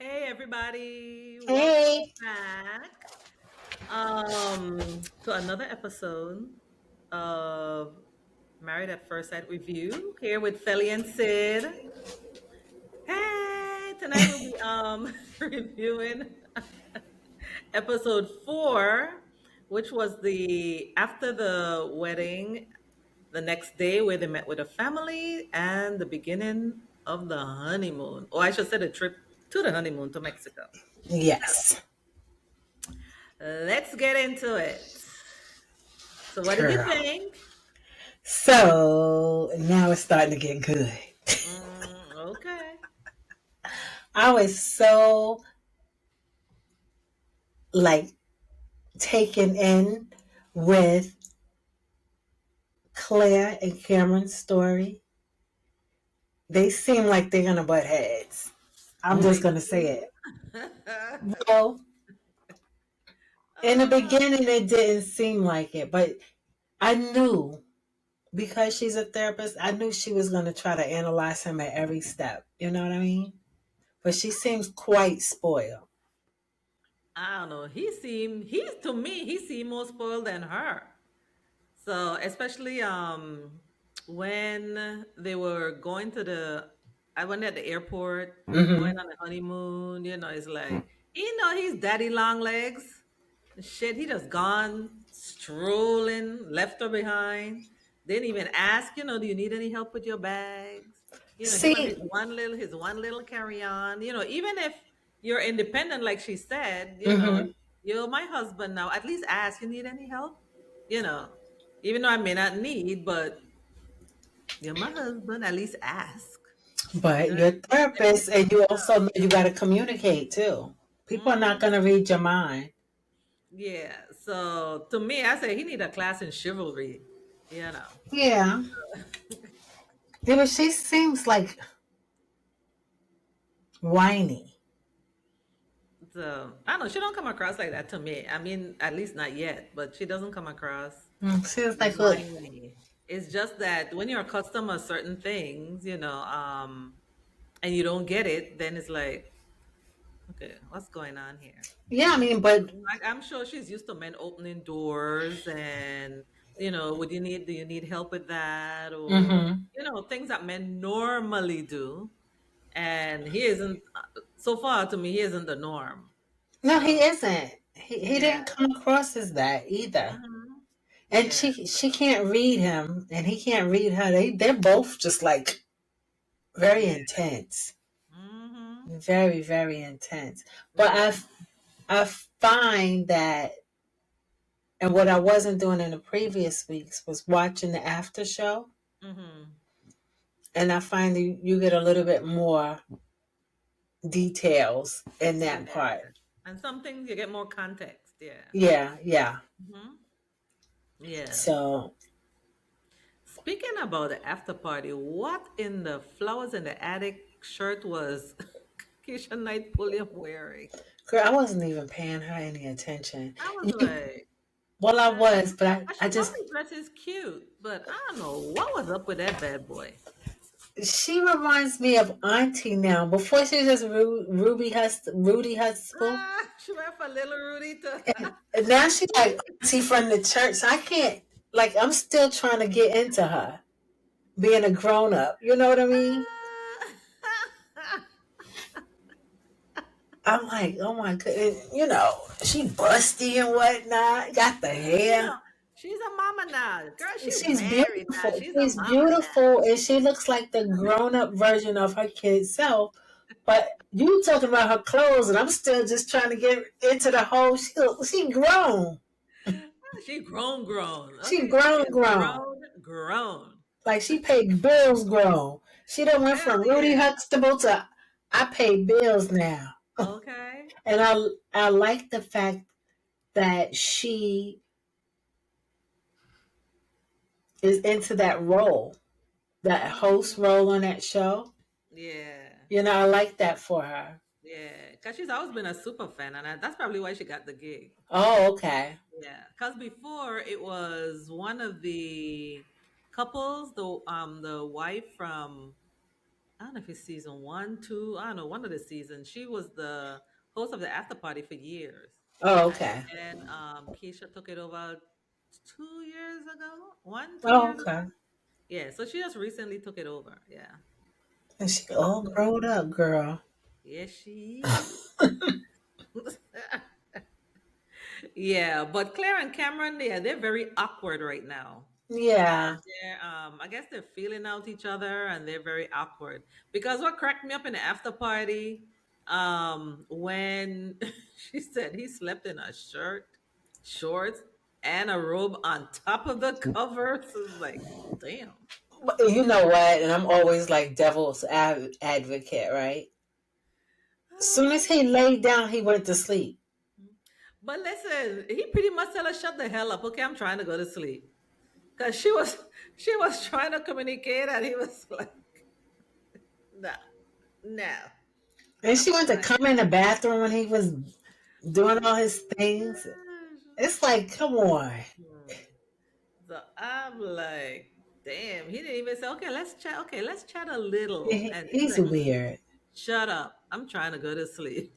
Hey everybody, welcome Hey, back to another episode of Married at First Sight Review here with Felly and Sid. Hey, tonight we'll be reviewing episode 4, which was the after the wedding, the next day where they met with a family and the beginning of the honeymoon. Or I should say the trip to the honeymoon to Mexico. yes, Let's get into it. So, what did you girl. think? So now it's starting to get good. Okay. I was so like taken in with Claire and Cameron's story. They seem like they're gonna butt heads. I'm Oh, just they gonna say do. it. Well, in the Ah, beginning, it didn't seem like it, but I knew because she's a therapist. I knew she was gonna try to analyze him at every step. You know what I mean? But she seems quite spoiled. I don't know. He's to me, he seemed more spoiled than her. So, especially when they were going to I went at the airport, going Hmm. on the honeymoon, it's like, he's daddy long legs. Shit, he just gone strolling, left her behind. Didn't even ask, do you need any help with your bags? Him and See, his one little carry on. Even if you're independent, like she said, hmm, you're my husband now. At least ask, you need any help? You know, even though I may not need, but you're my husband. At least ask. but you're a Right? therapist and you also know you got to communicate too. People are not Hmm. going to read your mind. Yeah. So to me, I say he need a class in chivalry. You know. Yeah. Yeah, but she seems like whiny. So I don't know. She don't come across like that to me. I mean, at least not yet. But she doesn't come across She was like, look, whiny. It's just that when you're accustomed to certain things, and you don't get it, then it's like, okay, what's going on here? yeah, I mean, but Like I'm sure she's used to men opening doors and do you need help with that? Or hmm, things that men normally do. And he isn't so far to me, he isn't the norm. no, he So isn't. He yeah. didn't come across as that either. Mhm. And Yeah. she can't read him and he can't read her. They're both just like very Yeah. intense. Mhm. Very, very intense. But Yeah. I find that, and what I wasn't doing in the previous weeks was watching the after show, Mhm. and I find that you get a little bit more details in Yeah. that part. And some things you get more context. Yeah. Yeah, yeah. Mhm. Yeah. So Speaking about the after party, what in the flowers in the attic shirt was Keisha Knight Pulliam wearing? girl, I wasn't even paying her any attention. I was You, like, well, I uh, was, but she I just normally dresses cute, but I don't know what was up with that bad boy. she reminds me of Auntie now. Before she was just Rudy Huxtable, She went for little Rudy to. and now she's like Auntie from the church. So I can't like I'm still trying to get into her being a grown up. You know what I mean? I'm like, oh my goodness, she busty and whatnot, got the you hair. know, she's a mama now. Girl, she's She's married now. beautiful. She's a She's mama beautiful, and she looks like the grown up version of her kid self. But you talking about her clothes, and I'm still just trying to get into the whole. She grown. now. She grown, grown. She Okay, she grown, is grown. grown, grown. Like she paid bills grown. She done went Hell from Rudy yeah. Huxtable to I pay bills now. Okay. And I like the fact that she is into that role, that host Mhm. role on that show. Yeah. I like that for her. Yeah. Because she's always been a super fan, and that's probably why she got the gig. Oh, okay. Yeah. Because before it was one of the couples, the wife from I don't know if it's season one, two. I don't know, one of the seasons. She was the host of the after party for years, Oh, and okay. then Keisha took it over 2 years ago. One, two Oh, years ago. okay. Yeah, so she just recently took it over. Yeah. And she all grown up, girl. Yes, she is. Yeah, but Claire and Cameron, yeah, they're very awkward right now. Yeah. They're, I guess they're feeling out each other, and they're very awkward. Because what cracked me up in the after party, when she said he slept in a shirt, shorts, and a robe on top of the covers. So it's like, damn. But you know what? And I'm always like devil's advocate, right? As soon as he laid down, he went to sleep. But listen, he pretty much tell her, shut the hell up. Okay, I'm trying to go to sleep. Because she was trying to communicate, and he was like, no, no. And she went to come in the bathroom when he was doing Oh all my his things. gosh. It's like, come on. Hmm. So I'm like, damn, he didn't even say, okay, let's chat. Okay, let's chat a little. And he's He's like, weird. shut up. I'm trying to go to sleep.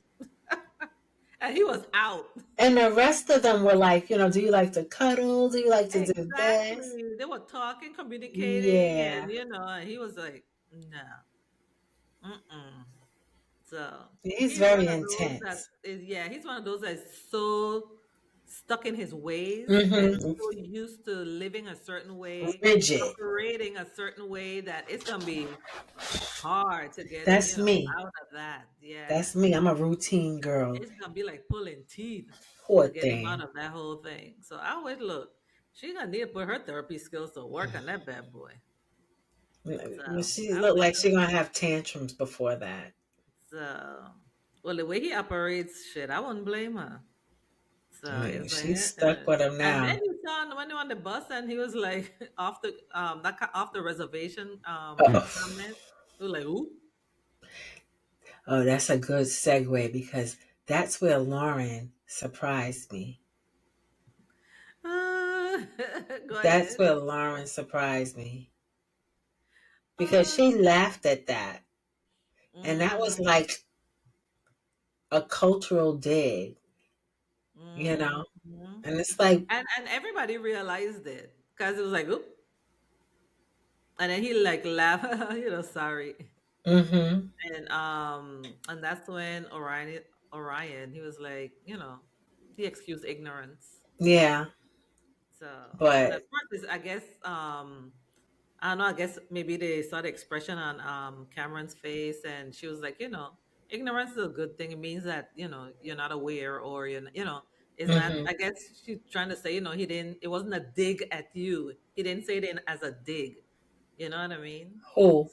And he was out. And the rest of them were like, do you like to cuddle? Do you like to do this? Exactly. They were talking, communicating, and Yeah. and he was like, no. Mm-mm. So He's he's one very of those that intense. is, yeah, he's one of those that's so stuck in his ways and Hmm. so used to living a certain way, Rigid. operating a certain way that it's gonna be hard to get him, That's me. out of that. Yeah. That's me. I'm a routine girl. It's gonna be like pulling teeth Poor to get him out thing. of that whole thing. So I always look, she gonna need to put her therapy skills to work on that bad boy. So She I looked wish like she gonna have tantrums before that. so. Well, the way he operates, shit, I wouldn't blame her. I So mean, it's like, she's stuck with him and then now. you saw him when he on the bus, and he was like off the reservation Oh, comment. He was like, ooh, oh, that's a good segue because that's where Lauren surprised me. go That's ahead. where Lauren surprised me because Uh, she laughed at that. And that was mm, like a cultural dig, you know? mhm. And it's like, And everybody realized it because it was like, oop, and then he like laughed, sorry, mm-hmm, and that's when Orion, he was like, he excused ignorance. yeah. So, and at But, first, I guess, I don't know. I guess maybe they saw the expression on Cameron's face, and she was like, ignorance is a good thing. It means that you're not aware, or it's not. mm-hmm, I guess she's trying to say, he didn't. It wasn't a dig at you. He didn't say it as a dig. You know what I mean? who?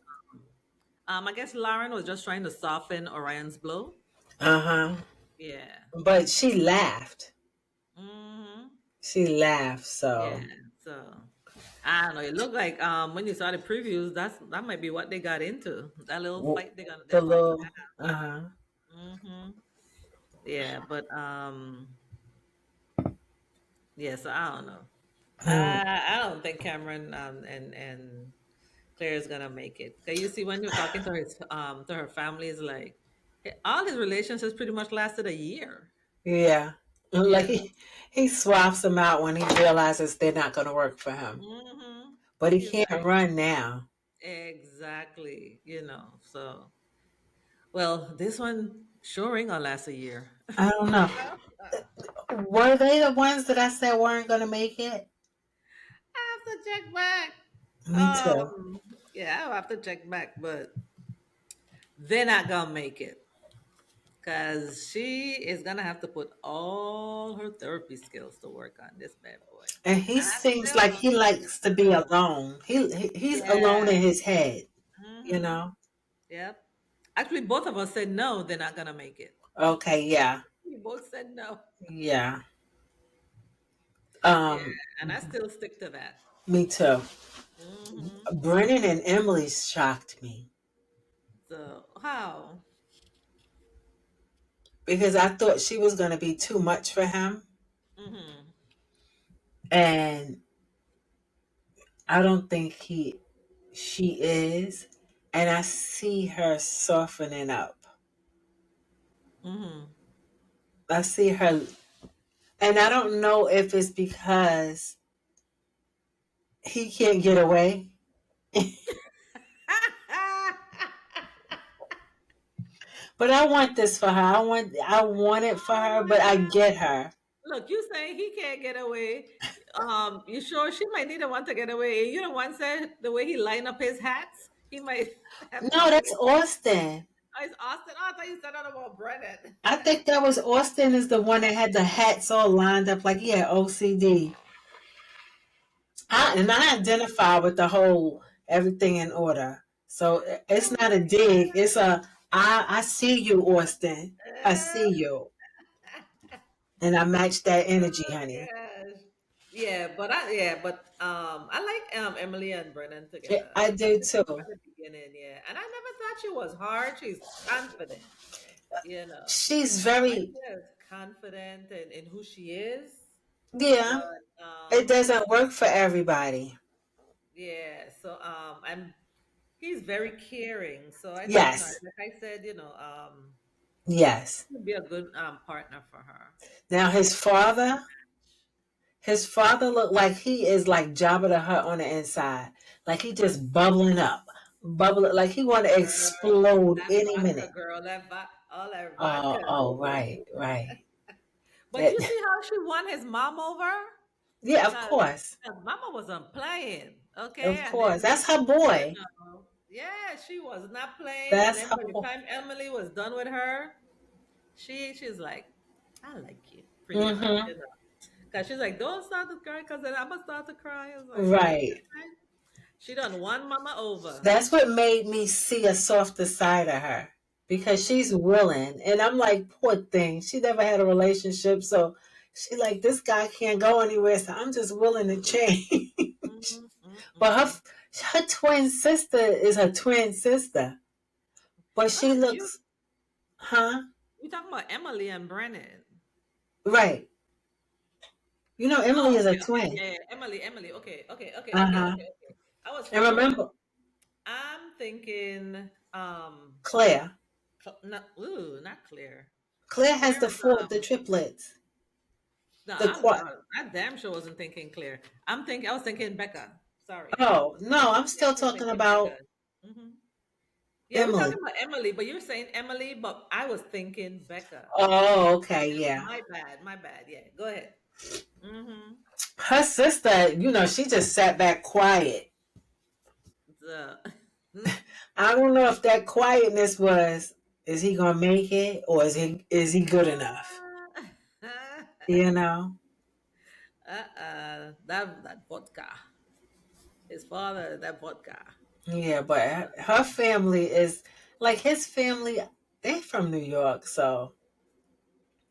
I guess Lauren was just trying to soften Orion's blow. Uh-huh. Yeah. But she laughed. Hmm. She laughed, Yeah. so So I don't know. It looked like when you saw the previews, that might be what they got into. That little fight they're the about to little, uh-huh. have. Yeah, but yeah. So I don't know. Um, I don't think Cameron and Claire is gonna make it. Cause you see, when you're talking to her family, is like all his relationships pretty much lasted a year. yeah. You Like know. he swaps them out when he realizes they're not going to work for him. Mm-hmm. But he He's like, can't run now. exactly. So well, this one sure ain't gonna last a year. I don't know. Were they the ones that I said weren't going to make it? I have to check back. Me too. Yeah, I'll have to check back, but they're not gonna make it because she is gonna have to put all her therapy skills to work on this bad boy. And he And I seems still like don't he think likes she's to be gonna. alone. He's alone Yeah. in his head, you Mm-hmm. know? Yep. Actually, both of us said no. They're not gonna make it. Okay, yeah. We both said no. Yeah. Yeah, Um, and I still stick to that. me too. Hmm. Brennan and Emily shocked me So how? because I thought she was going to be too much for him. Hmm. And I don't think she is. and I see her softening up. Mm-hmm. I see her, and I don't know if it's because he can't get away. But I want this for her. I want it for Oh her, my but I God. get her. Look, you saying he can't get away. You sure she might need the one to get away? You know, one said the way he line up his hats, he might have to No, get that's away. Austin. Oh, it's Austin. Oh, I thought you said that about Brennan. I think that was Austin is the one that had the hats all lined up like he had OCD. And I identify with the whole everything in order. So it's Oh not a my dig. It's a I see you, Austin. I see God. you, and I match that energy, Oh honey. gosh. Yeah, but I like Emily and Brennan together I at do the, too. at the beginning, yeah. And I never thought she was hard. She's confident, you know. She's Like very she is confident in who she is. yeah. But It doesn't work for everybody. yeah, so and he's very caring. So I think, Yes, like I said, yes. he'd be a good partner for her. Now They would be a good his father looked like he is like Jabba the Hutt on the inside, like he just bubbling up, bubbling like he want to girl. explode That any vodka minute. girl, all that vodka. Oh, right, right. But That, you see how she won his mom over? yeah, of Cause, course, 'cause mama wasn't playing, okay? of And then course. That's her boy. yeah, she was not playing. And That's then her by the boy. time Emily was done with her, she's like, I like you, pretty much, Mm-hmm. Cause she's like, don't start to cry, cause then I'm gonna start to cry. I was like, Right. okay. She done won mama over. That's what made me see a softer side of her because she's Mm-hmm. willing, and I'm like, poor thing. She never had a relationship, so she like this guy can't go anywhere. So I'm just willing to change. Mm-hmm. But Mm-hmm. her twin sister is her twin sister, but Oh, she no, you looks, huh? you talking about Emily and Brennan? Right. You know, Emily Oh, is a okay, okay, twin. yeah, yeah. Emily. Okay, okay, okay, Uh okay, huh. okay, okay. I was And thinking, remember, I'm thinking, Claire. not, ooh, not Claire. Claire has Claire, the triplets. no, The quad. I damn sure wasn't thinking Claire. I was thinking Becca. Sorry. Oh no, I'm Yeah, still I was talking thinking Becca. about Hmm. Yeah, we're talking Emily. about Emily, but you're saying Emily, but I was thinking Becca. Oh, okay, yeah. My bad, my bad. Yeah, go ahead. Mm-hmm. Her sister, she just sat back quiet. The, I don't know if that quietness was, is he gonna make it or is he good enough? You know? that vodka. His father, that vodka. Yeah, but her family is like his family, they from New York, so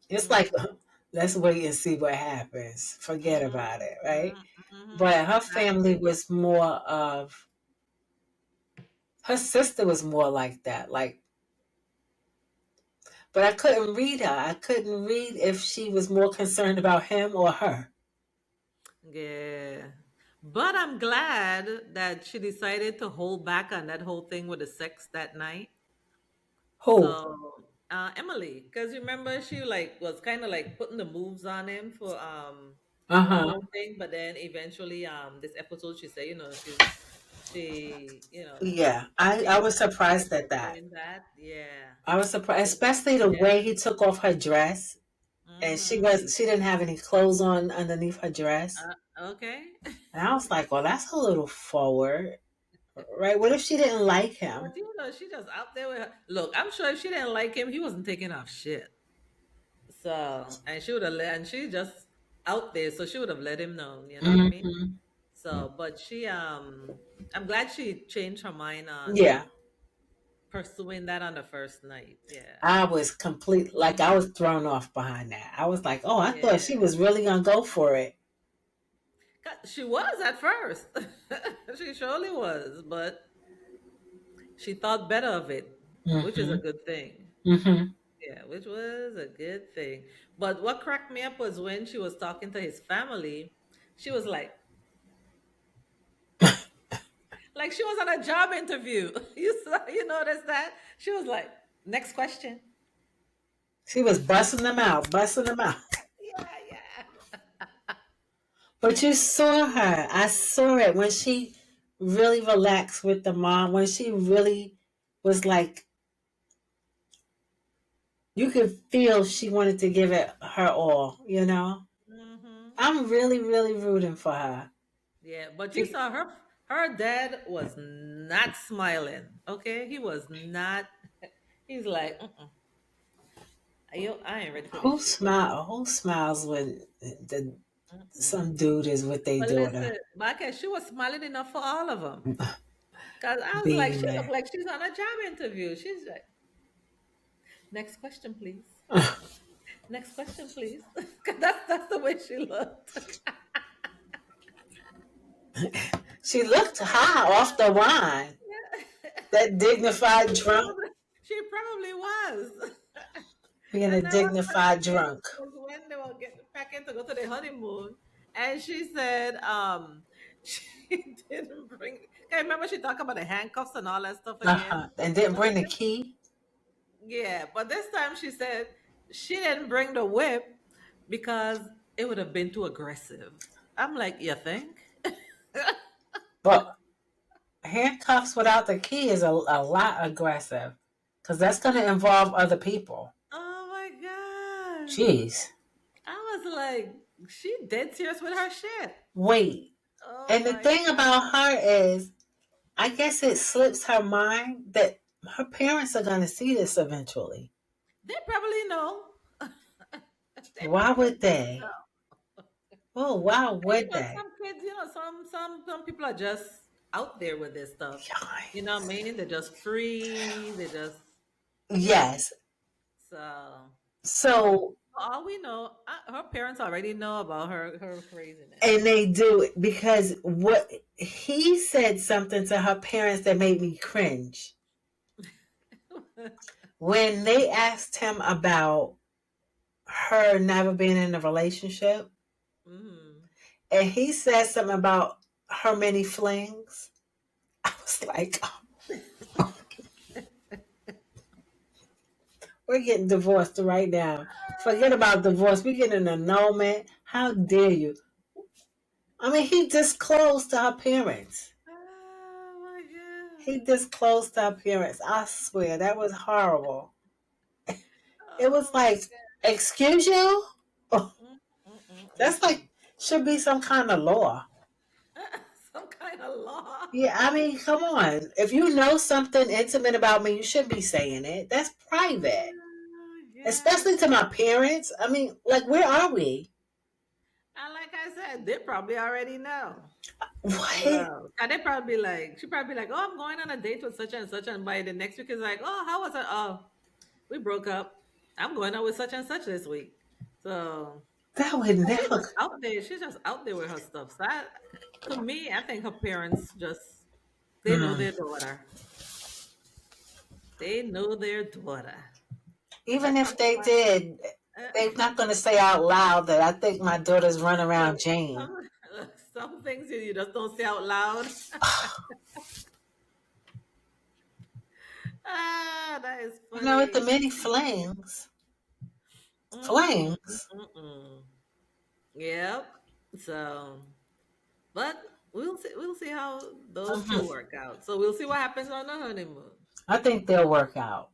it's like Mm-hmm. let's wait and see what happens. Forget about Mm-hmm. it, right? Mm-hmm. But her family Exactly. was more of her sister was more like that. Like but I couldn't read her. I couldn't read if she was more concerned about him or her. Yeah. But I'm glad that she decided to hold back on that whole thing with the sex that night. Who? So Emily, because remember she like was kind of like putting the moves on him for the Uh-huh. whole thing, but then eventually this episode she said, she Yeah. I was she surprised at quit that. doing that. Yeah. I was surprised, So especially the yeah. way he took off her dress, and Mm-hmm. she didn't have any clothes on underneath her dress, Okay. and I was like, well, that's a little forward, right? What if she didn't like But him? she just out there with her. Look, I'm sure if she didn't like him, he wasn't taking off shit. So, and she would have let, and she just out there, so she would have let him know. You know what I mean? Hmm. So, but I'm glad she changed her mind on Yeah, pursuing that on the first night. Yeah, I was complete, like I was thrown off behind that. I was like, oh, I thought she yeah. was really gonna go for it. She was at first. She surely was, but she thought better of it, which is a Hmm. good thing. Hmm. Yeah, which was a good thing. But what cracked me up was when she was talking to his family, she was like, Like she was on a job interview. You noticed that? She was like, next question. She was busting them out, busting them out. Yeah, yeah. But you saw her. I saw it when she really relaxed with the mom, when she really was like, you could feel she wanted to give it her all, you know? Hmm. I'm really, really rooting for her. Yeah, but you saw her. Her dad was not smiling. Okay, he was not. He's like, I ain't ready for this shit. Who smiles when some Mm-mm. dude is with their But listen, daughter Maka, she was smiling enough for all of them. Cause I was like, being she looked there? like she's on a job interview. She's like, next question, please. Next question, please. 'Cause that's the way she looked. She looked high off the wine. That dignified She drunk, probably, she probably was. being a And that was dignified funny drunk. was when they were getting packing to go to the honeymoon, and she said, she didn't bring. I remember she talked about the handcuffs and all that stuff again. And didn't But bring the key. yeah, but this time she said she didn't bring the whip because it would have been too aggressive. I'm like, you think? But handcuffs without the key is a lot aggressive because that's going to involve other people. Oh my gosh. Jeez. I was like, she dead serious with her shit. Wait. Oh And the my thing god. about her is, I guess it slips her mind that her parents are going to see this eventually. They probably know. They Why would probably they? know. Oh, why would they? Some kids, some people are just out there with this stuff. You know what I Yikes. mean? They're just free. They just Yes. so. But So, for all we know, her parents already know about her craziness. and they do it because what he said something to her parents that made me cringe. When they asked him about her never being in a relationship, Mm. and he said something about her many flings, I was like, we're getting divorced right now. Forget about divorce. We're getting an annulment. How dare you? I mean, he disclosed to her parents. Oh my He god. disclosed to her parents. I swear, that was horrible. It was Oh my like, excuse you? Oh, god. that's Mm. like, should be some kind of law. Some kind of law. Yeah, I mean, come on. If you know something intimate about me, you shouldn't be saying it. That's private. Oh Especially god. to my parents. I mean, like, where are we? And like I said, they probably already know. What? So, and they probably like, she probably like, oh, I'm going on a date with such and such, and by the next week is like, oh, how was it? Oh, we broke up. I'm going out with such and such this week. So That would she's never. just out there. She's just out there with her stuff. So to me, I think her parents just they know Hmm. their daughter. They know their daughter. Even But if I'm they did, they're not going to say out loud that I think my daughter's run around Jane. some, some things you just don't say out loud. Ah, that is You know, with the funny. many flings. Mm-mm, Flings. mm-mm. Yep. So, but we'll see how those two Hmm. work out. So we'll see what happens on the honeymoon. I think they'll work out.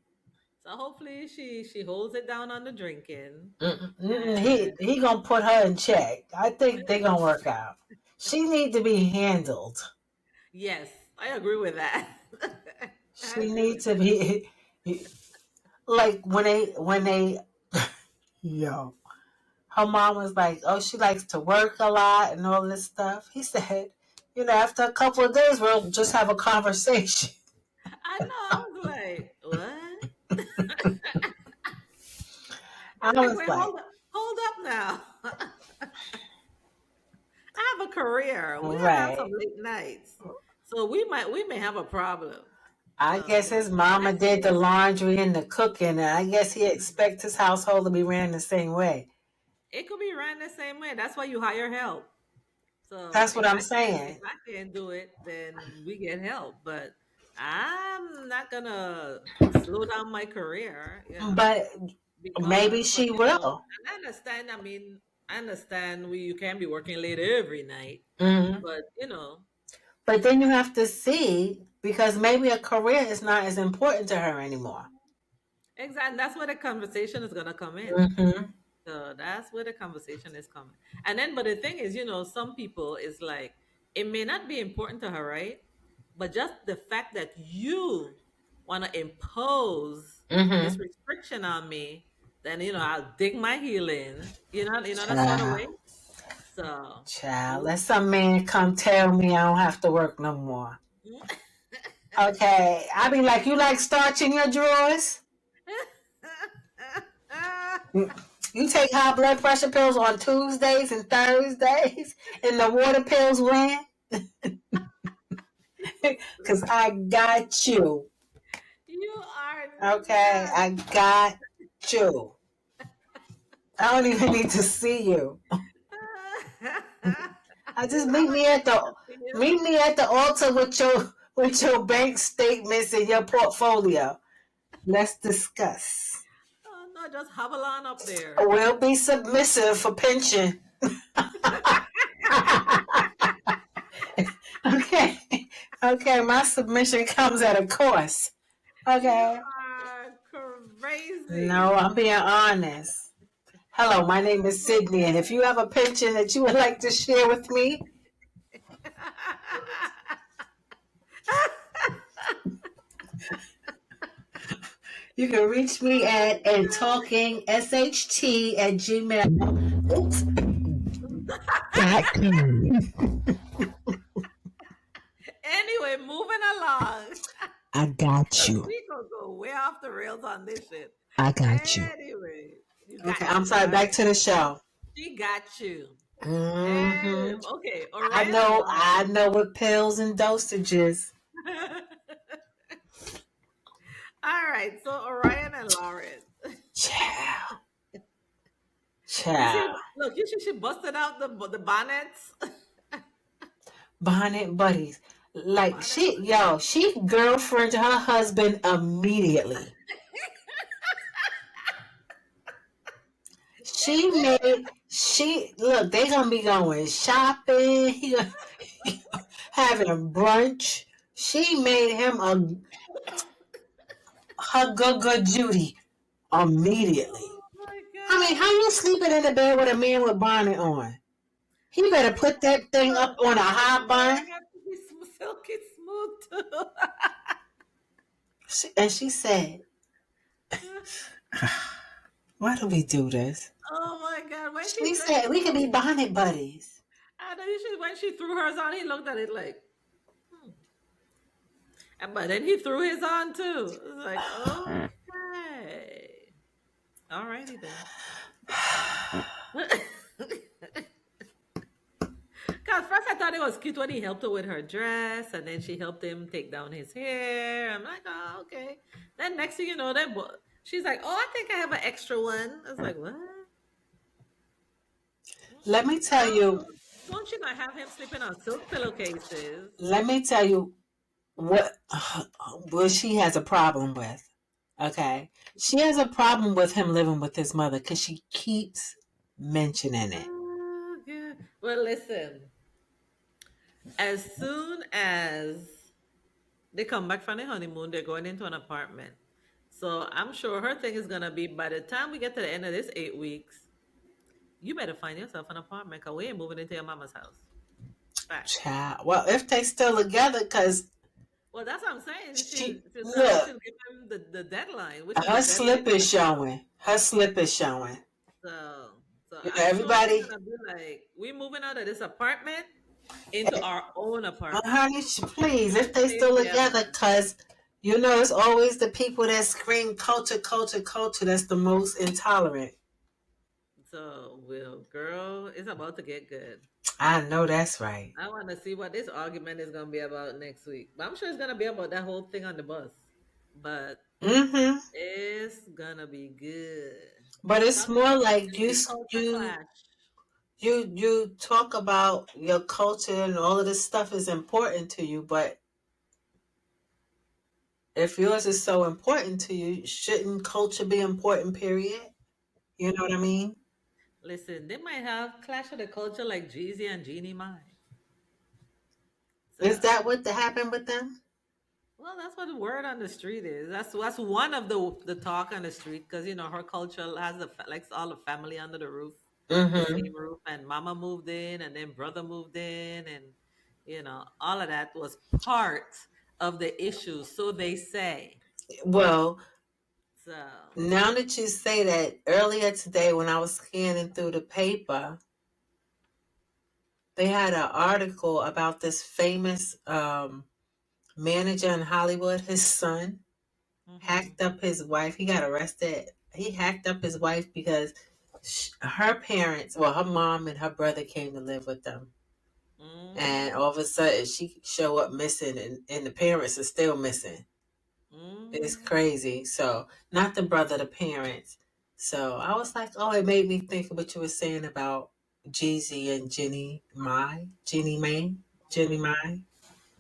So hopefully she holds it down on the drinking. Mm-mm, mm-mm. And He gonna put her in check. I think they gonna work out. She need to be handled. yes, I agree with that. I She agree need with to be like when they yo. Her mom was like, "Oh, she likes to work a lot and all this stuff." He said, "You know, after a couple of days, we'll just have a conversation." that. I know. I was like, what? I I'm like, was wait, like, hold up now. I have a career. We gotta have some "Right." late nights. So we may have a problem. I guess So his mama let's did the see. laundry and the cooking, and I guess he expects his household to be ran the same way. It could be ran the same way. That's why you hire help. So That's what I'm saying. if I can't do it, then we get help. But I'm not gonna slow down my career, But maybe because she will. and I understand. I mean, I understand you can be working late every night, Hmm. but But then you have to see because maybe a career is not as important to her anymore. exactly. That's where the conversation is gonna come in. Hmm. So that's where the conversation is coming. And then, but the thing is, some people is like, it may not be important to her, right? But just the fact that you want to impose this Hmm. restriction on me, then, I'll dig my heel in, that sort of way. Child, So child, we'll let some man come tell me I don't have to work no more. see. Okay, I be like, you like starch in your drawers? You take high blood pressure pills on Tuesdays and Thursdays, and the water pills when? Cause I got you. You are Okay, not. I got you. I don't even need to see you. I just I'm not going to see you. meet me at the altar with your bank statements and your portfolio. Let's discuss. Oh, no, just hobble on up there. We'll be submissive for pension. Okay. Okay, my submission comes at a cost. You Okay. are No, crazy. I'm being honest. Hello, my name is Sydney, and if you have a pension that you would like to share with me, you can reach me at AndTalkingSH at gmail. Oops. Anyway, moving along. I got 'Cause you. we gonna go way off the rails on this shit. I got you. Anyway, you Okay, got I'm you. sorry. All Back right. to the show. She got you. Hmm. Okay, I Orion and know. I Lauren. know what pills and dosages. All right, so Orion and Lauren. Child. You see, Child. look, you see, she busted out the bonnets. Bonnet buddies. Like Bonnet buddies. she girlfriend her husband immediately. She look, they gonna be going shopping, having brunch. She made him a her good Judy immediately. Oh my I mean, how god. you sleeping in the bed with a man with bonnet on? He better put that thing up Look, on a and the hot bun. hair got to be silky smooth too. And she said, "Why do we do this?" Oh my god, She said, "We could be bonnet buddies." I know when she threw hers on, he looked at it like, hmm. But then he threw his on too. It was like, okay, alrighty then. Cause first I thought it was cute when he helped her with her dress, and then she helped him take down his hair. I'm like, oh, okay. Then next thing you know, she's like, oh, I think I have an extra one. I was like, what? Let me tell you. Don't you not have him sleeping on silk pillowcases? Let me tell you what what she has a problem with. Okay, she has a problem with him living with his mother because she keeps mentioning it. Oh, yeah. Well, listen. As soon as they come back from the honeymoon, they're going into an apartment. So I'm sure her thing is gonna be by the time we get to the end of this 8 weeks, you better find yourself an apartment because we ain't moving into your mama's house. Facts. Child. Well, if they still together, because Well, that's what I'm saying. She's telling me look, she'll give him the deadline, which is the her deadline slip of is the house. showing. Her slip is showing. So You know, I'm sure she's everybody. gonna be like, we moving out of this apartment into our own apartment. Honey, please, if they Same still together, together. because you know it's always the people that scream culture, culture, culture that's the most intolerant. So, well, girl, it's about to get good. I know that's right. I want to see what this argument is going to be about next week. But I'm sure it's going to be about that whole thing on the bus. But Mm-hmm. it's going to be good. But it's Talk about more like a culture clash. you talk about your culture and all of this stuff is important to you, but if yours is so important to you, shouldn't culture be important, period? You know what I mean? Listen, they might have clash of the culture like Jeezy and Jeannie Mai. Is So, that what happened with them? well, that's what the word on the street is. That's one of the talk on the street because her culture has likes all the family under the Mm-hmm. same roof, and mama moved in, and then brother moved in, and all of that was part of the issue, so they say. Well, So, now that you say that, earlier today when I was scanning through the paper, they had an article about this famous manager in Hollywood. His son mm-hmm, hacked up his wife. He got arrested. He hacked up his wife because her parents, well, her mom and her brother came to live with them. And mm-hmm, all of a sudden, she show up missing, and the parents are still missing. It's mm-hmm. crazy. So, not the brother, the parents. So, I was like, oh, it made me think of what you were saying about Jeezy and Jenny Mm-hmm. Mai.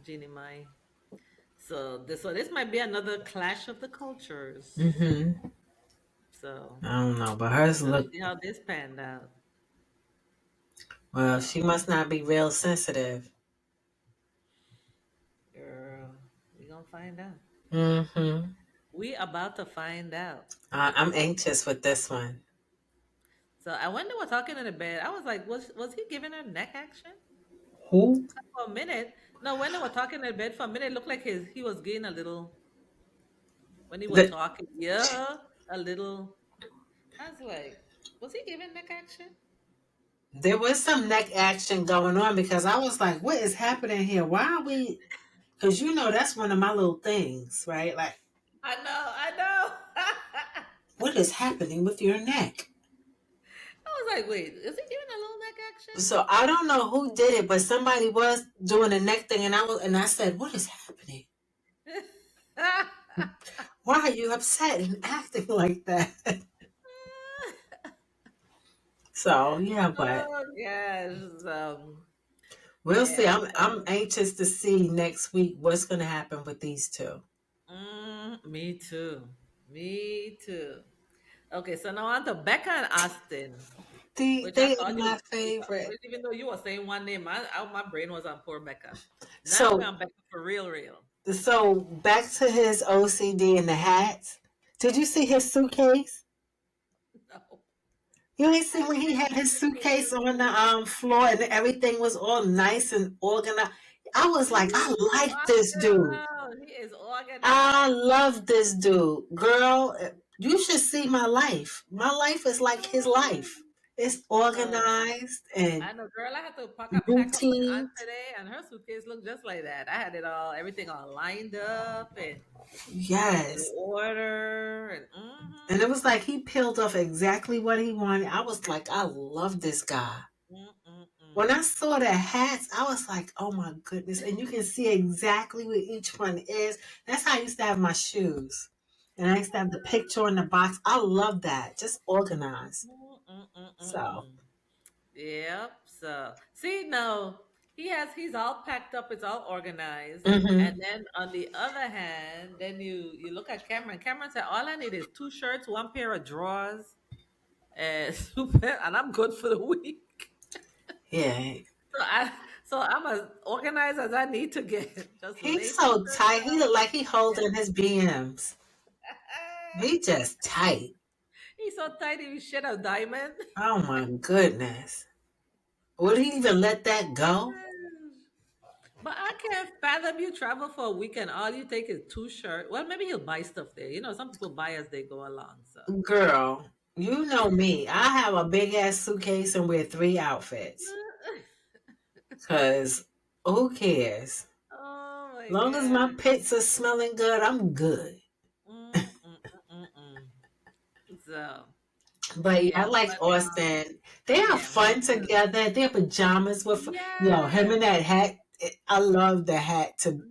Jeannie Mai. So this might be another clash of the cultures. Mm-hmm. So I don't know, but hers we'll look, see how this panned out. well, she So, must not be real sensitive. girl, we gonna find out. Mm-hmm. We about to find out. I'm anxious with this one. So I when they were talking in the bed, I was like, was he giving her neck action Who? for a minute? No, when they were talking in the bed for a minute, it looked like he was getting a little when he was The, talking. Yeah, a little. I was like, was he giving neck action? there was some neck action going on because I was like, what is happening here? Why are we? Because that's one of my little things, right? Like, I know. what is happening with your neck? I was like, wait, is he giving a little neck action? So I don't know who did it, but somebody was doing a neck thing, and I said, what is happening? Why are you upset and acting like that? So yeah, but Oh gosh. we'll see. Yeah. I'm anxious to see next week what's going to happen with these two. Me too. Me too. Okay, so now on to Becca and Austin, which I They are thought my favorite. which even though you were saying one name, my brain was on poor Becca. Now we're So on Becca for real, real. back to his OCD and the hats. Did you see his suitcase? No, You ain't see I when he didn't had his see suitcase his on the floor and everything was all nice and organized. I was like, I He like this walking dude. around. He is I organized. love this dude. Girl, you should see my life. My life is like his life. It's Uh, organized and I know, girl. I had to pack up my aunt routine. today, and her suitcase looked just like that. I had everything all lined up and in Yes. order, and And it was like he peeled off exactly what he wanted. I was like, I love this guy. When I mm. saw the hats, I was like, oh my goodness. And you can see exactly where each one is. That's how I used to have my shoes. And I used to have the picture in the box. I love that. Just organized. So, Yep. So see now he's all packed up, it's all organized. And hmm then on the other hand, then you look at Cameron. Cameron said, all I need is two shirts, one pair of drawers, and and I'm good for the week. yeah. So I'm as organized as I need to get. Just He's lay two so shirts tight. He looked like he out. holding his BMs. He just tight. He's so tight he shit a diamond. Oh my goodness. Would he even let that go? But I can't fathom you travel for a week and all you take is two shirts. Well, maybe he'll buy stuff there. Some people buy as they go along. So, Girl, you know me. I have a big ass suitcase and wear 3 outfits. Cause who cares? oh my Long as my god. pits are smelling good, I'm good. Mm, mm, mm, mm. So, But yeah, I yeah, like but Austin. They are yeah, me fun too. together. Their pajamas were fun. Him Yes. and that hat. I love the hat too.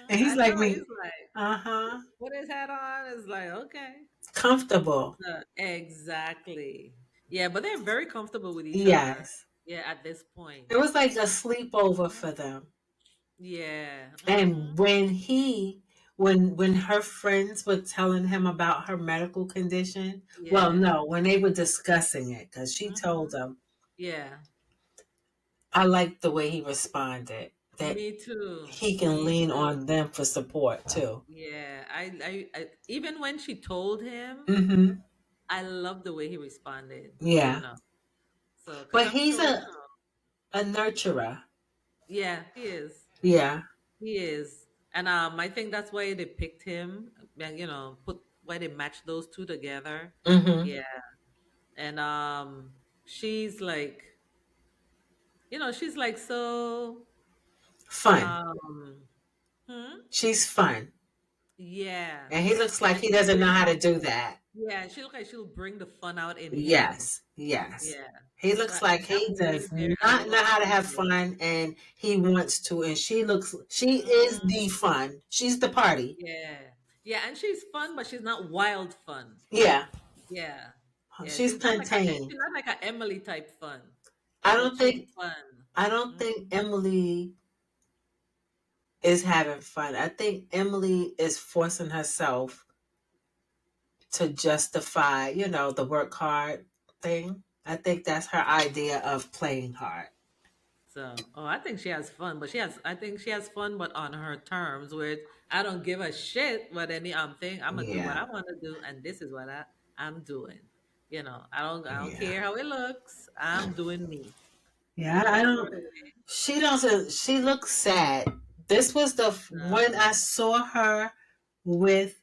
And he's I like know. me. He's like, Uh-huh. put his hat on. It's like, okay. Comfortable. Exactly. Yeah, but they're very comfortable with each other. Yes. Yeah, at this point. It was like a sleepover Mhm. for them. Yeah. And when her friends were telling him about her medical condition, well, Yeah. no, when they were discussing it, because she told Hmm. them, Yeah. I liked the way he responded, that Me too. he can Me lean too. on them for support too. Yeah. I even when she told him, Mm-hmm. I love the way he responded, you Yeah. know. So, because But I'm he's sure, a nurturer. yeah, he is. Yeah. He is. And I think that's why they picked him, and put why they matched those two together. Mm-hmm. Yeah. And she's like, she's like so Fun. um hmm? She's fun. Yeah. And he looks like And he she'll doesn't know bring how to do that. yeah, she look like she'll bring the fun out in him. Yes. Yes. Yeah. He So looks like that he way does they're a not little know how to have opposite. fun and he wants to. And she is Mm, the fun. She's the party. yeah. Yeah, and she's fun, but she's not wild fun. Yeah. Yeah. Yeah, She's contained. she's not like a Emily type fun, I but don't she's think fun. I don't Mhm. think Emily is having fun. I think Emily is forcing herself to justify, the work hard thing. I think that's her idea of playing hard. So, oh, I think she has fun, but I think she has fun, but on her terms, where I don't give a shit what any thing. I'm gonna do what Yeah. I want to do, and this is what I'm doing. I don't Yeah. care how it looks. I'm doing me. Yeah, I That's don't. her way. She doesn't. She looks sad. This was when I So, saw her with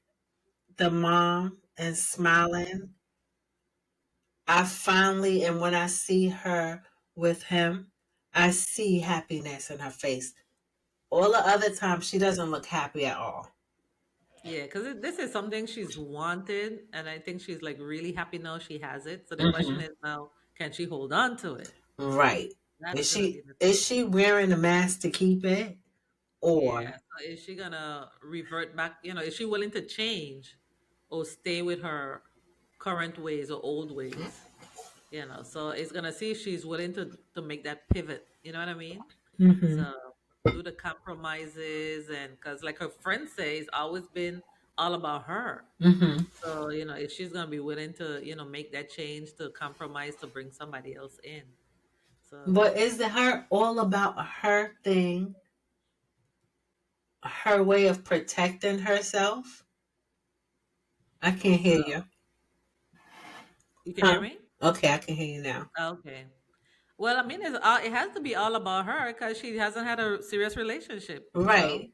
the mom and smiling. I finally, and when I see her with him, I see happiness in her face. All the other times, she doesn't look happy at all. yeah, because this is something she's wanted, and I think she's like really happy now she has it. So the question Hmm. is now, can she hold on to it? Right? That's Is gonna be she the is thing. she wearing a mask to keep it, Yeah. or So is she gonna revert back? Is she willing to change or stay with her current ways or old ways? So it's gonna see if she's willing to make that pivot. You know what I mean? hmm So do the compromises, and because like her friends say, it's always been all about her. hmm So if she's gonna be willing to make that change, to compromise, to bring somebody else in. So but is it her all about her thing, her way of protecting herself? I can't hear so you. you can hear Huh? me? Okay, I can hear you now. Okay. Well, I mean, it has to be all about her because she hasn't had a serious relationship. So, Right,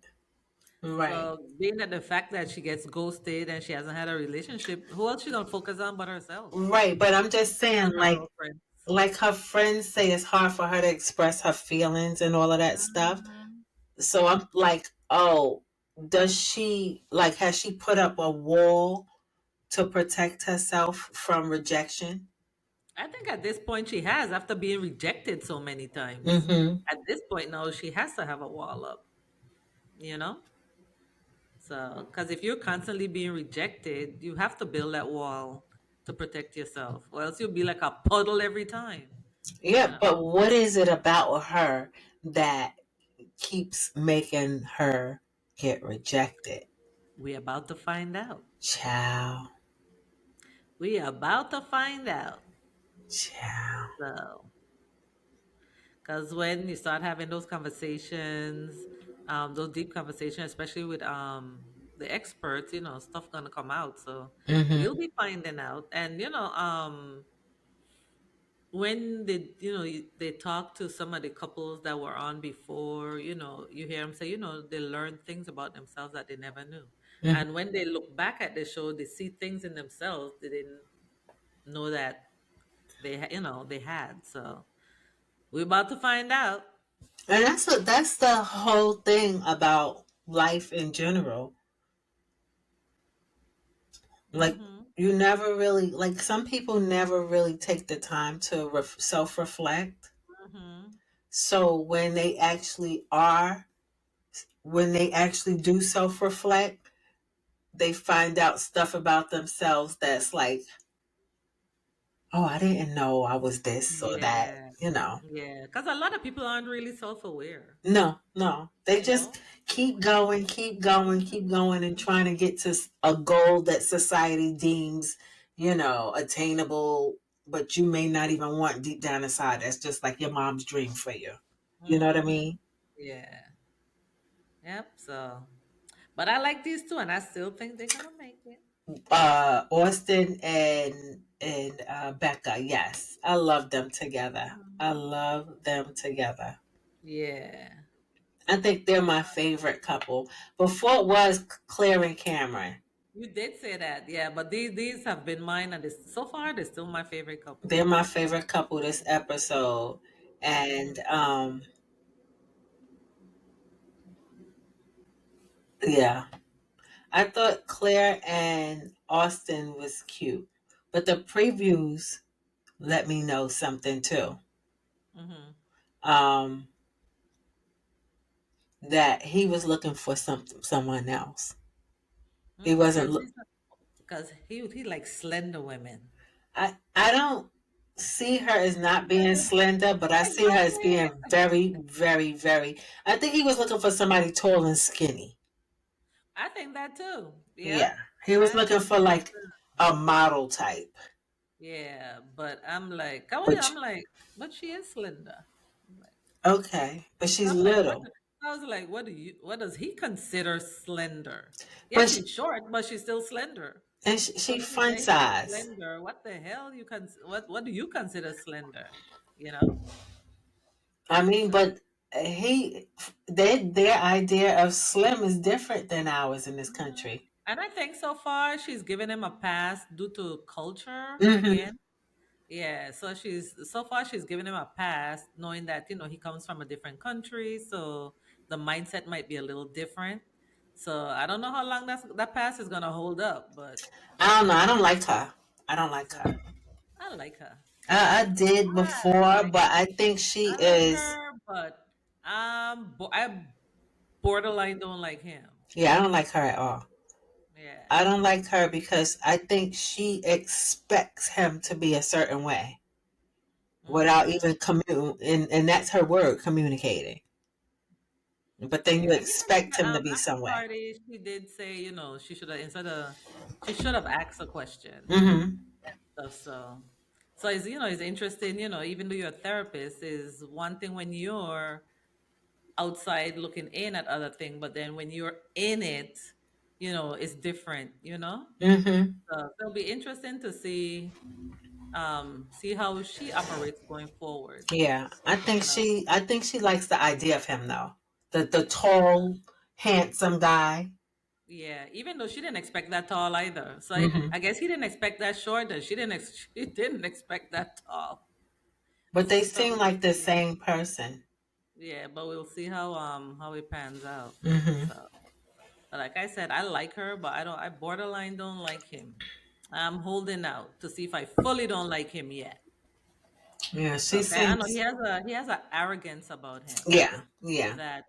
right, being that the fact that she gets ghosted and she hasn't had a relationship, who else she gonna focus on but herself right. But I'm just saying, and her girlfriend? like her friends say, it's hard for her to express her feelings and all of that stuff. Mhm. So I'm like, oh, does she like? Has she put up a wall to protect herself from rejection? I think at this point she has, after being rejected so many times. Mm-hmm. At this point now, she has to have a wall up. You know. So, because if you're constantly being rejected, you have to build that wall to protect yourself, or else you'll be like a puddle every time. You Yeah, know. but what is it about her that keeps making her get rejected? We about to find out. Child, We about to find out. child. So, because when you start having those conversations, those deep conversations, especially with the experts, stuff gonna come out. So you'll Mm-hmm. be finding out, and when they talk to some of the couples that were on before, you hear them say, they learn things about themselves that they never knew, Mm-hmm. and when they look back at the show, they see things in themselves they didn't know that they had. So we're about to find out. And that's the whole thing about life in general. Like Mm-hmm. you never really like some people never really take the time to self reflect. Mm-hmm. So when they actually do self reflect, they find out stuff about themselves that's like oh, I didn't know I was this or that, Yeah, you know. yeah. Because a lot of people aren't really self-aware, No, no. They you know? just keep going, keep going, keep going, and trying to get to a goal that society deems, attainable, but you may not even want deep down inside. That's just like your mom's dream for you. You know what I Mm-hmm. mean? Yeah. Yep. So, but I like these two, and I still think they're gonna make it. Austin and Becca, yes. I love them together. I Mhm. love them together. Yeah. I think they're my favorite couple. Before it was Claire and Cameron. You did say that, yeah. But these have been mine, and this, so far they're still my favorite couple. They're my favorite couple this episode. And Hmm. yeah, I thought Claire and Austin was cute. But the previews let me know something too. Hmm. Um, that he was looking for someone else. He wasn't Because look he likes slender women. I don't see her as not being slender, but I see her as Exactly. being very, very, very. I think he was looking for somebody tall and skinny. I think that too. Yep. Yeah. He was I looking think for that like too. a model type. Yeah, but I'm like, come on, I'm Which like, but she is slender. I'm like, okay. But she's I'm like, little. I was like, what does he consider slender? Yeah, But she, she's short, but she's still slender. and So she if you fun say he's size. slender, what the hell what do you consider slender? You know? I mean, So but he their idea of slim is different than ours in this mhm. country. And I think so far she's given him a pass due to culture Hmm. again. Yeah, so she's given him a pass, knowing that he comes from a different country, so the mindset might be a little different. So I don't know how long that pass is gonna hold up, but I don't know. I don't like her. I don't like uh, her. I like her. I did I before, like but I think she I like is. her, but I borderline don't like him. Yeah, I don't like her at all. Yeah. I don't like her because I think she expects him to be a certain way without Mm-hmm. even and that's her word, communicating. But then you Yeah, and even expect him to be at the some way. party, she did say, she should have asked a question Mm-hmm. and stuff. So it's interesting. Even though you're a therapist, is one thing when you're outside looking in at other thing, but then when you're in it, it's different. Mm-hmm. So it'll be interesting to see how she operates going forward. Yeah, You know. I think she likes the idea of him though. The tall, handsome guy. Yeah, even though she didn't expect that tall either. So Mm-hmm. I guess he didn't expect that short, and she didn't expect that tall. But they So seem like the same person. yeah, but we'll see how it pans out. Mm-hmm. So, but like I said, I like her, but I borderline don't like him. I'm holding out to see if I fully don't like him yet. Yeah, she Okay, I know he seems. has a arrogance about him Yeah, yeah. that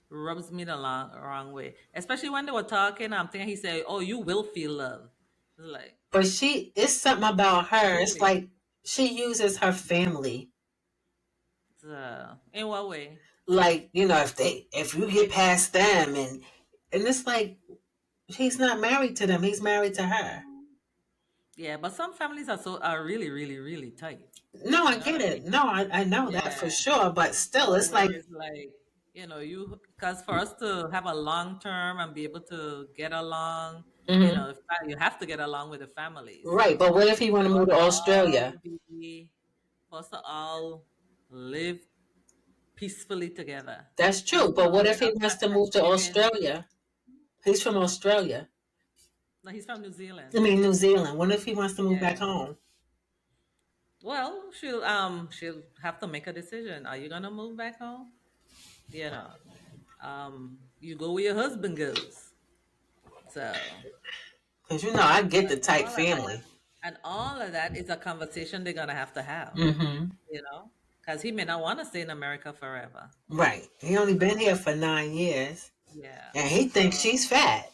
rubs me the wrong way. Especially when they were talking, I'm thinking he said, "Oh, you will feel love." It's like, But it's something about her. It's really? like she uses her family. In what way? Like, if you get past them and it's like he's not married to them. He's married to her. Yeah, but some families are really, really, really tight. No, I You know what get I it. mean? No, I know that Yeah. for sure. But still, So it's where like, it's like, because for us to have a long term and be able to get along, hmm you have to get along with the family. right. But So what if he want to for move us to to all Australia? be, for us to all live peacefully together, That's and true. But what if he have wants that to move to Thanksgiving. Australia? He's from Australia. No, he's from New I Zealand. mean, New Zealand. What if he wants to move back Yeah. home? Well, she'll have to make a decision. Are you gonna move back home? You know, you go where your husband goes. So, Because I get the and tight all of that, family. and all of that is a conversation they're gonna have to have. Hmm. Because he may not want to stay in America forever. Right. He only been So, here for 9 years, yeah. and he thinks So, she's fat.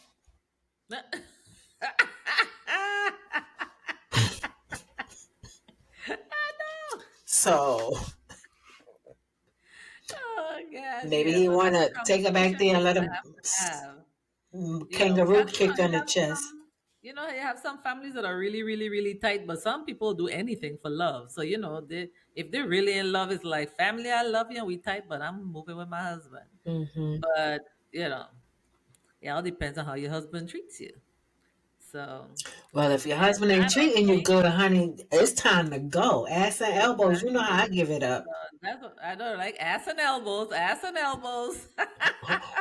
So Oh gosh, maybe yeah. he So that's wanna the take her back conversation there we're and let gonna him have to have. kangaroo Because kick on you the have chest. some, you have some families that are really, really, really tight, but some people do anything for love. So if they're really in love, it's like family. I love you, and we tight, but I'm moving with my husband. Hmm. But you know, it all depends on how your husband treats you. So, Well, if your and husband ain't I don't treating you think good, honey, it's time to go. Ass and elbows. You know how I exactly. give it So up. that's what I don't like, ass and elbows, ass and elbows,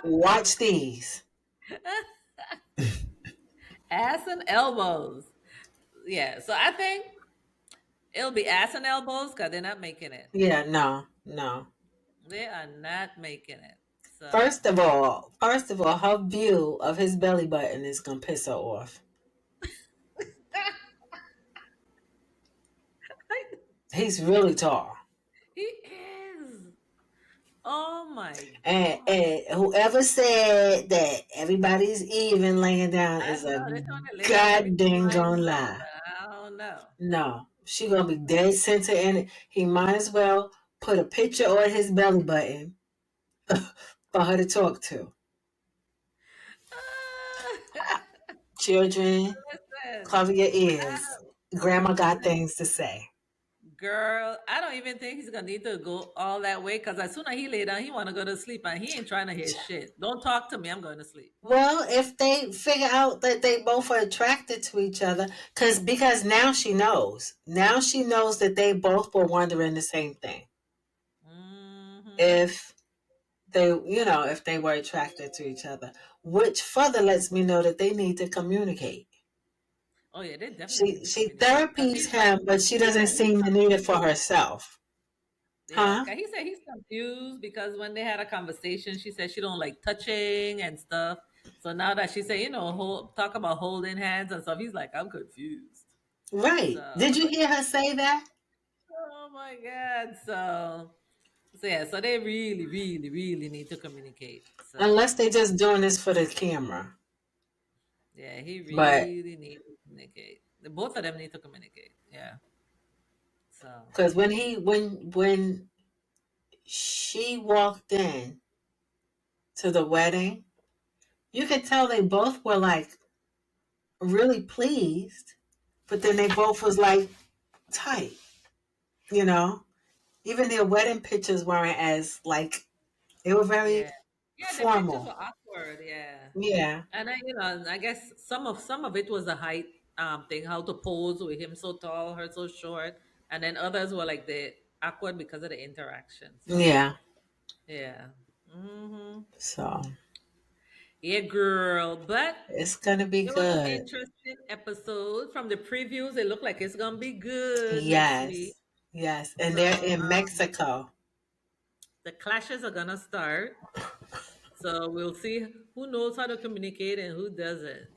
Watch these. ass and elbows. Yeah. So I think it'll be ass and elbows because they're not making it. Yeah, no, no. They are not making it. So First of all, her view of his belly button is gonna piss her off. He's really tall. he is. Oh my God. And whoever said that everybody's even laying down I is a know they're trying to lay down every goddamn time gonna zone, lie. but I don't know. No, she gonna be dead center in it. He might as well put a picture on his belly button for her to talk to. Children, Listen, cover your I ears. Grandma got listen, things to say. girl. I don't even think he's gonna need to go all that way because as soon as he lay down, he want to go to sleep and he ain't trying to hear shit. Don't talk to me. I'm going to sleep. Well, if they figure out that they both are attracted to each other, because now she knows. Now she knows that they both were wondering the same thing. Hmm. If if they were attracted to each other, which further lets me know that they need to communicate. Oh yeah, they definitely need She to she communicate because therapies him, but she he doesn't said he's seem to need it for confused. herself. Yeah, Huh? 'cause he said he's confused because when they had a conversation, she said she don't like touching and stuff. So now that she said, talk about holding hands and stuff, he's like, I'm confused. Right. So, Did you hear her say that? oh my God. So yeah, so they really, really, really need to communicate. So Unless they just doing this for the camera. yeah, he But really needs to communicate. The both of them need to communicate. Yeah. So because when she walked in to the wedding, you could tell they both were like really pleased, but then they both was like tight, you know. Even their wedding pictures weren't as like they were yeah. very Yeah, the pictures formal. were awkward, yeah. Yeah, And I guess some of it was the height thing, how to pose with him so tall, her so short, and then others were like the awkward because of the interaction. So yeah. yeah, hmm So yeah, girl. But it's gonna be it was an good. interesting episode. From the previews, it looked like it's gonna be good next week. Yes, yes. And So they're in Mexico. the clashes are gonna start. So we'll see who knows how to communicate and who doesn't.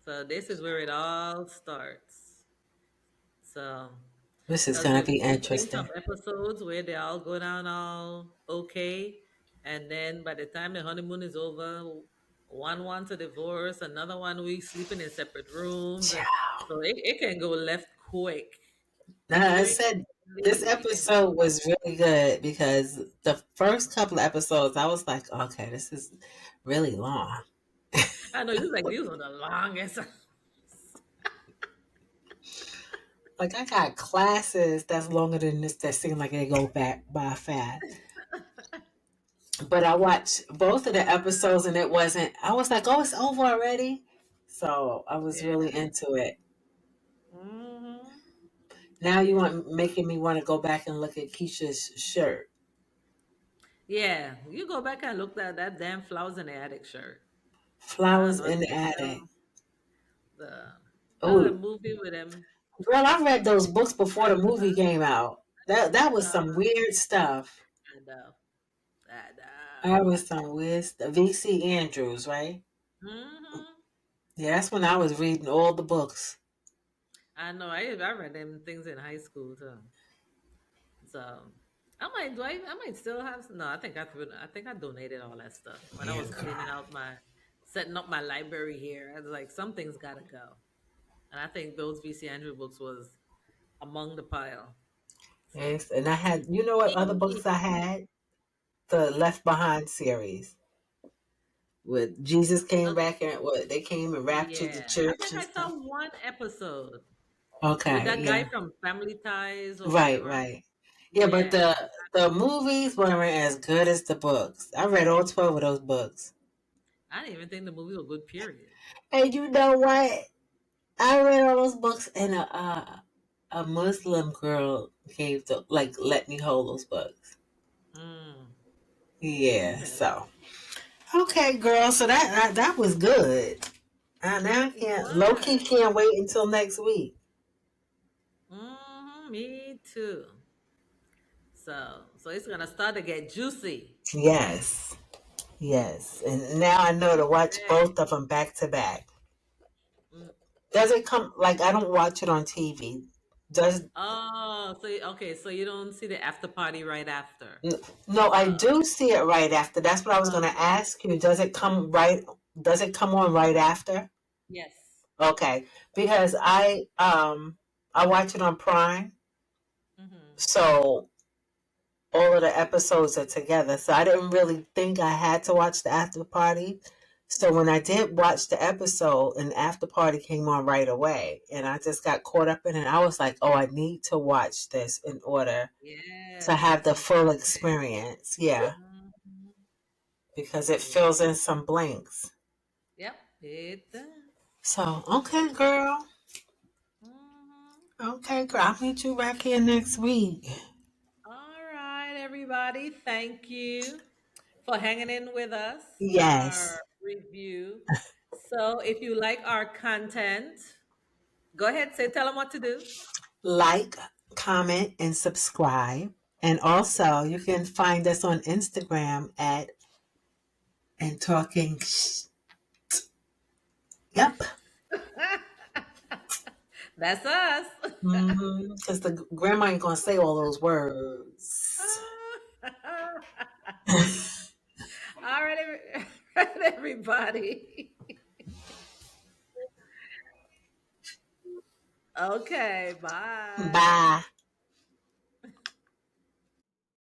So this is where it all starts. So, This is because gonna we've be we've seen some interesting. episodes where they all go down all okay, and then by the time the honeymoon is over, one wants a divorce, another one we sleeping in separate rooms, and so it can go left quick, Now, I quick. said this It can go episode left. was really good because the first couple of episodes, I was like, okay, this is really long. I know you like these are the longest. Like I got classes that's longer than this that seem like they go back by fast. But I watched both of the episodes and it wasn't. I was like, oh, it's over already. So I was Yeah. really into it. Hmm. Now you Yeah. want making me want to go back and look at Keisha's shirt. Yeah. You go back and look at that damn flowers in the attic shirt. I don't Flowers know what in the the attic. hell the Oh, movie with him. girl, I read those books before the movie Uh, came out. That was some weird stuff. I know. I That know. was some weird stuff. V.C. Andrews, right? Hmm. Yeah, that's when I was reading all the books. I know. I read them things in high school too. So I might still have no, I think I donated all that stuff when I Yeah, was cleaning girl. out my setting up my library here. I was like, something's gotta go. And I think those VC Andrew books was among the pile. Yes, and I had, you know what other books I had? The Left Behind series. With Jesus came Okay. back and what they came and raptured the Yeah, I church think and I saw stuff. one episode with Okay, that guy yeah. from Family Ties or Right, whatever. right. Yeah, but Yeah, the movies weren't as good as the books. I read all 12 of those books. I didn't even think the movie was good. Period. And you know what? I read all those books and a Muslim girl gave the like let me hold those books. Mm. Yeah, Okay. so okay, girl. So that was good. Now I It can't low key was. can't wait until next week. Me too. So it's gonna start to get juicy. Yes, yes. And now I know to watch Okay. both of them back to back. Mm. Does it come like I don't watch it on TV? Does Oh, okay, so you don't see the after party right after. n- no? I Uh, do see it right after. That's what I was going to okay. ask you. Does it come right? Does it come on right after? Yes. Okay, because I watch it on Prime, Mm-hmm. so all of the episodes are together. So I didn't really think I had to watch the after party. So when I did watch the episode, and after party came on right away, and I just got caught up in it. I was like, "Oh, I need to watch this in order to Yes. have the full experience." Yeah, Mhm. because it Yeah. fills in some blanks. Yep. It does. So okay, girl. Mhm. Okay, girl. I'll meet you back here next week. All right, everybody. Thank you for hanging in with us on our Yes. review. So, if you like our content, go ahead, tell them what to do. Like, comment, and subscribe. And also, you can find us on Instagram at and talking. Yep. That's us. Because the grandma ain't gonna say all those words. All right, everybody. Okay, bye. Bye.